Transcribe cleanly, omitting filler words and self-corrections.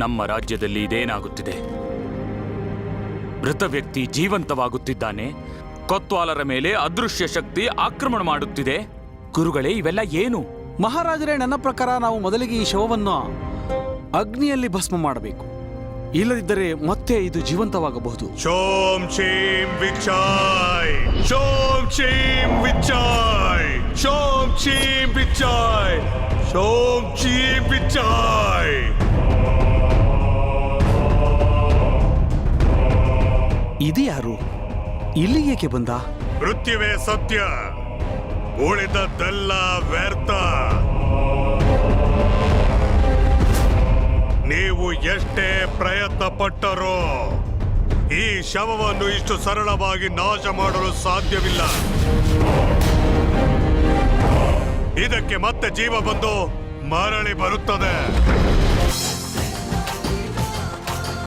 ನಮ್ಮ ರಾಜ್ಯದಲ್ಲಿ ಇದೇನಾಗುತ್ತಿದೆ? ಮೃತ ವ್ಯಕ್ತಿ ಜೀವಂತವಾಗುತ್ತಿದ್ದಾನೆ, ಕೊತ್ವಾಲರ ಮೇಲೆ ಅದೃಶ್ಯ ಶಕ್ತಿ ಆಕ್ರಮಣ ಮಾಡುತ್ತಿದೆ. ಗುರುಗಳೇ, ಇವೆಲ್ಲ ಏನು? ಮಹಾರಾಜರೇ, ನನ್ನ ಪ್ರಕಾರ ನಾವು ಮೊದಲಿಗೆ ಈ ಶವವನ್ನು ಅಗ್ನಿಯಲ್ಲಿ ಭಸ್ಮ ಮಾಡಬೇಕು. ಇಲ್ಲದಿದ್ದರೆ ಮತ್ತೆ ಇದು ಜೀವಂತವಾಗಬಹುದು. ಶೋಂ ಶೀಂ ವಿಚಾಯ್, ಶೋಂ ಶೀಂ ವಿಚಾಯ್, ಶೋಂ ಶೀಂ ವಿಚಾಯ್, ಶೋಂ ಶೀಂ ವಿಚಾಯ್. ಇದು ಯಾರು? ಇಲ್ಲಿ ಏಕೆ ಬಂದ? ಮೃತ್ಯುವೇ ಸತ್ಯ, ಉಳಿದದ್ದೆಲ್ಲ ವ್ಯರ್ಥ. ನೀವು ಎಷ್ಟೇ ಪ್ರಯತ್ನ ಪಟ್ಟರೂ ಈ ಶವವನ್ನು ಇಷ್ಟು ಸರಳವಾಗಿ ನಾಶ ಮಾಡಲು ಸಾಧ್ಯವಿಲ್ಲ. ಇದಕ್ಕೆ ಮತ್ತೆ ಜೀವ ಬಂದು ಮರಳಿ ಬರುತ್ತದೆ.